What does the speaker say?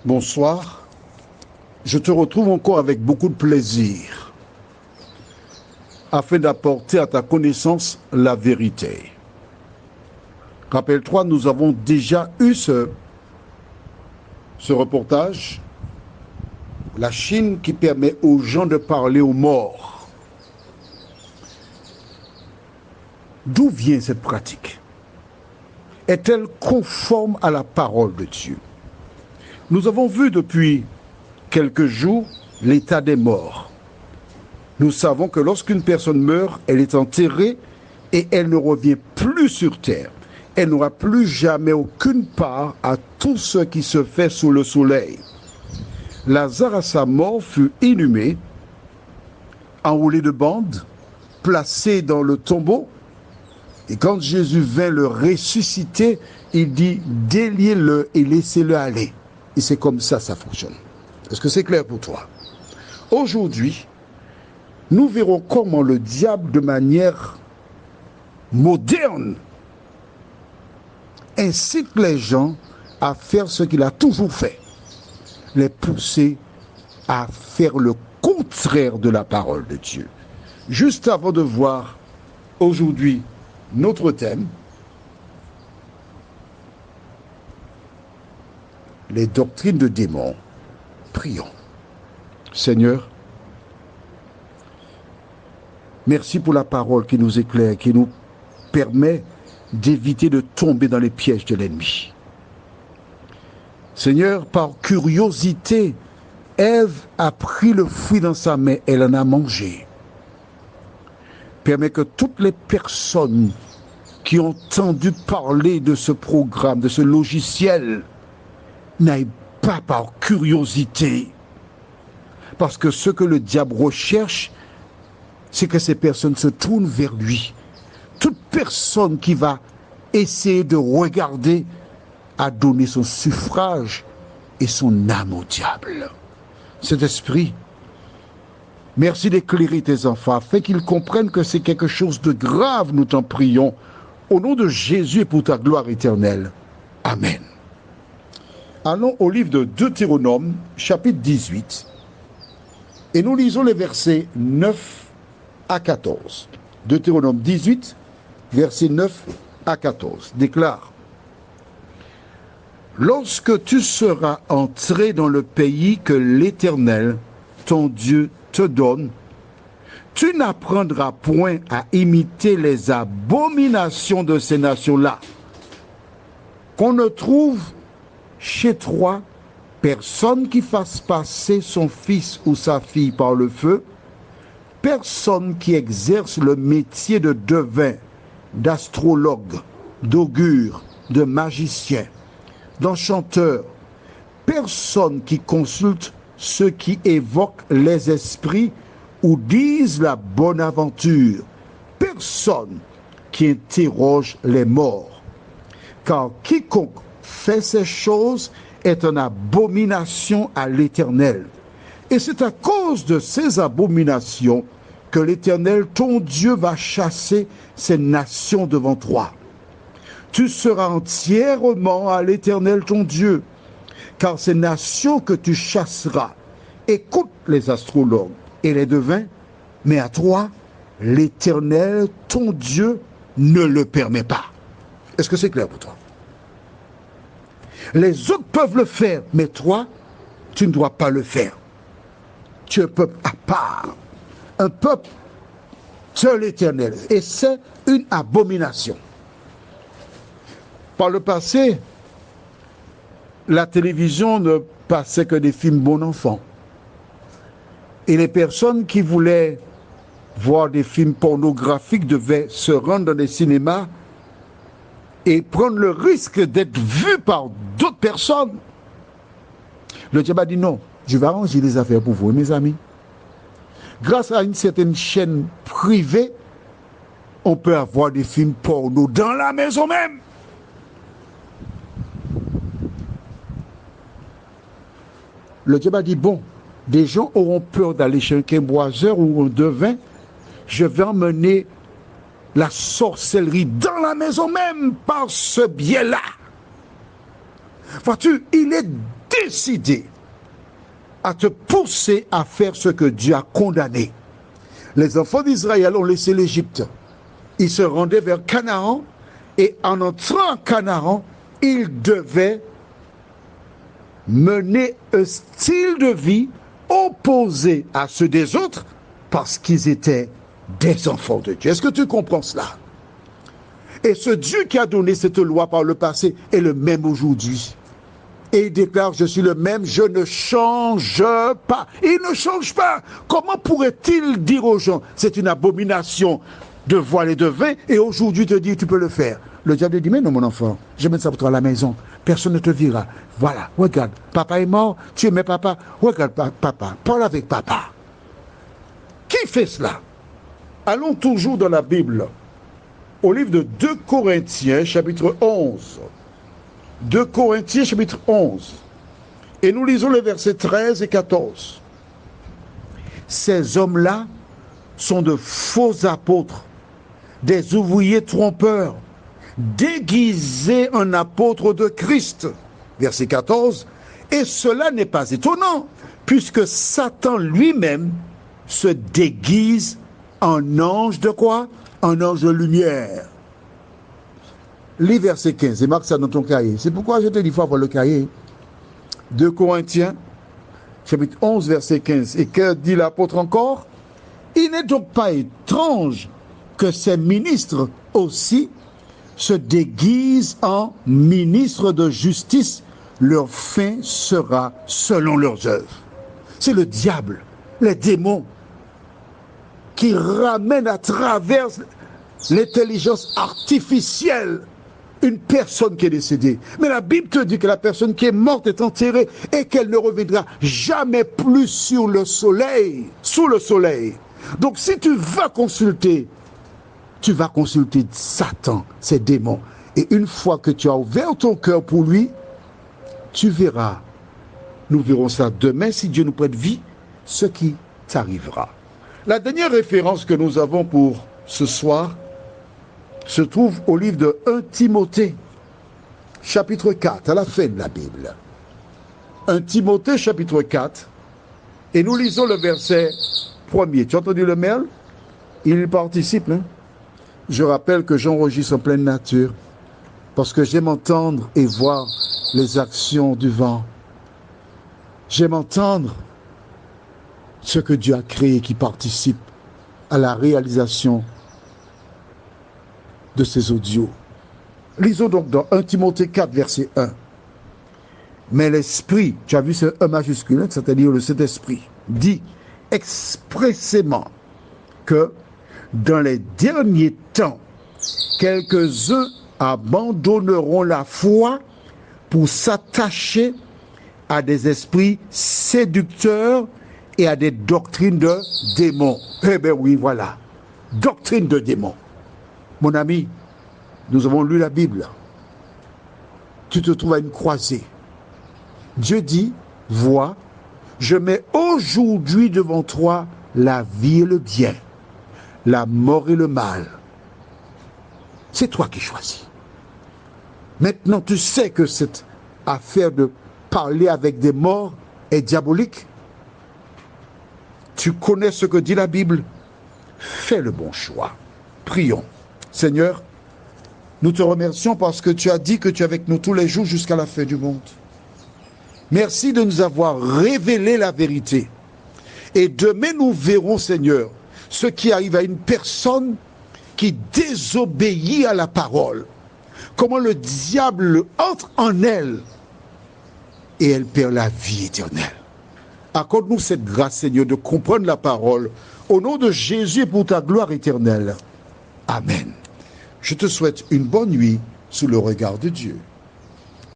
Bonsoir, je te retrouve encore avec beaucoup de plaisir afin d'apporter à ta connaissance la vérité. Rappelle-toi, nous avons déjà eu ce reportage, la Chine qui permet aux gens de parler aux morts. D'où vient cette pratique? Est-elle conforme à la parole de Dieu? Nous avons vu depuis quelques jours l'état des morts. Nous savons que lorsqu'une personne meurt, elle est enterrée et elle ne revient plus sur terre. Elle n'aura plus jamais aucune part à tout ce qui se fait sous le soleil. Lazare à sa mort fut inhumé, enroulé de bandes, placé dans le tombeau. Et quand Jésus vint le ressusciter, il dit « déliez-le et laissez-le aller ». Et c'est comme ça fonctionne. Est-ce que c'est clair pour toi? Aujourd'hui, nous verrons comment le diable, de manière moderne, incite les gens à faire ce qu'il a toujours fait, les pousser à faire le contraire de la parole de Dieu. Juste avant de voir aujourd'hui notre thème, les doctrines de démons, prions. Seigneur, merci pour la parole qui nous éclaire, qui nous permet d'éviter de tomber dans les pièges de l'ennemi. Seigneur, par curiosité, Ève a pris le fruit dans sa main, elle en a mangé. Permets que toutes les personnes qui ont entendu parler de ce programme, de ce logiciel, n'aille pas par curiosité. Parce que ce que le diable recherche, c'est que ces personnes se tournent vers lui. Toute personne qui va essayer de regarder a donné son suffrage et son âme au diable. Cet esprit, merci d'éclairer tes enfants afin qu'ils comprennent que c'est quelque chose de grave, nous t'en prions. Au nom de Jésus et pour ta gloire éternelle. Amen. Allons au livre de Deutéronome, chapitre 18, et nous lisons les versets 9 à 14. Deutéronome 18, versets 9 à 14, déclare: lorsque tu seras entré dans le pays que l'Éternel, ton Dieu, te donne, tu n'apprendras point à imiter les abominations de ces nations-là, qu'on ne trouve chez toi personne qui fasse passer son fils ou sa fille par le feu, personne qui exerce le métier de devin, d'astrologue, d'augure, de magicien, d'enchanteur, personne qui consulte ceux qui évoquent les esprits ou disent la bonne aventure, personne qui interroge les morts. Car quiconque fait ces choses est une abomination à l'Éternel. Et c'est à cause de ces abominations que l'Éternel, ton Dieu, va chasser ces nations devant toi. Tu seras entièrement à l'Éternel, ton Dieu, car ces nations que tu chasseras écoutent les astrologues et les devins, mais à toi, l'Éternel, ton Dieu, ne le permet pas. Est-ce que c'est clair pour toi? Les autres peuvent le faire, mais toi, tu ne dois pas le faire. Tu es un peuple à part, un peuple de l'Éternel, et c'est une abomination. Par le passé, la télévision ne passait que des films bon enfant. Et les personnes qui voulaient voir des films pornographiques devaient se rendre dans des cinémas et prendre le risque d'être vus par d'autres personnes. Le diable a dit non, je vais arranger les affaires pour vous, mes amis. Grâce à une certaine chaîne privée, on peut avoir des films porno dans la maison même. Le diable a dit bon, des gens auront peur d'aller chez un quimboiseur ou un devin, je vais emmener la sorcellerie dans la maison même par ce biais-là. Vois-tu, il est décidé à te pousser à faire ce que Dieu a condamné. Les enfants d'Israël ont laissé l'Égypte. Ils se rendaient vers Canaan et en entrant à Canaan, ils devaient mener un style de vie opposé à ceux des autres parce qu'ils étaient des enfants de Dieu. Est-ce que tu comprends cela? Et ce Dieu qui a donné cette loi par le passé est le même aujourd'hui. Et il déclare, je suis le même, je ne change pas. Il ne change pas. Comment pourrait-il dire aux gens, c'est une abomination de voile et de vin, et aujourd'hui te dire, tu peux le faire? Le diable dit, mais non mon enfant, je mets ça pour toi à la maison, personne ne te verra. Voilà, regarde, papa est mort, tu aimais papa, regarde papa, parle avec papa. Qui fait cela? Allons toujours dans la Bible, au livre de 2 Corinthiens, chapitre 11. 2 Corinthiens, chapitre 11. Et nous lisons les versets 13 et 14. Ces hommes-là sont de faux apôtres, des ouvriers trompeurs, déguisés en apôtres de Christ. Verset 14. Et cela n'est pas étonnant, puisque Satan lui-même se déguise en ange de quoi? En ange de lumière. Lis verset 15 et marque ça dans ton cahier. C'est pourquoi je te dis, il faut avoir le cahier. 2 Corinthiens, chapitre 11, verset 15. Et que dit l'apôtre encore? Il n'est donc pas étrange que ces ministres aussi se déguisent en ministres de justice. Leur fin sera selon leurs œuvres. C'est le diable, les démons, qui ramènent à travers l'intelligence artificielle une personne qui est décédée. Mais la Bible te dit que la personne qui est morte est enterrée et qu'elle ne reviendra jamais plus sur le soleil, sous le soleil. Donc si tu vas consulter Satan, ses démons. Et une fois que tu as ouvert ton cœur pour lui, tu verras. Nous verrons ça demain, si Dieu nous prête vie, ce qui t'arrivera. La dernière référence que nous avons pour ce soir se trouve au livre de 1 Timothée, chapitre 4, à la fin de la Bible. 1 Timothée, chapitre 4, et nous lisons le verset 1er. Tu as entendu le mail? Il participe. Hein? Je rappelle que j'enregistre en pleine nature, parce que j'aime entendre et voir les actions du vent. J'aime entendre ce que Dieu a créé qui participe à la réalisation de ces audios. Lisons donc dans 1 Timothée 4, verset 1. Mais l'Esprit, tu as vu ce E majuscule, c'est-à-dire le Saint-Esprit, dit expressément que dans les derniers temps, quelques-uns abandonneront la foi pour s'attacher à des esprits séducteurs et à des doctrines de démons. Eh bien oui, voilà. Doctrine de démons. Mon ami, nous avons lu la Bible. Tu te trouves à une croisée. Dieu dit, vois, je mets aujourd'hui devant toi la vie et le bien, la mort et le mal. C'est toi qui choisis. Maintenant, tu sais que cette affaire de parler avec des morts est diabolique. Tu connais ce que dit la Bible. Fais le bon choix. Prions. Seigneur, nous te remercions parce que tu as dit que tu es avec nous tous les jours jusqu'à la fin du monde. Merci de nous avoir révélé la vérité. Et demain, nous verrons, Seigneur, ce qui arrive à une personne qui désobéit à la parole. Comment le diable entre en elle et elle perd la vie éternelle. Accorde-nous cette grâce, Seigneur, de comprendre la parole. Au nom de Jésus et pour ta gloire éternelle. Amen. Je te souhaite une bonne nuit sous le regard de Dieu.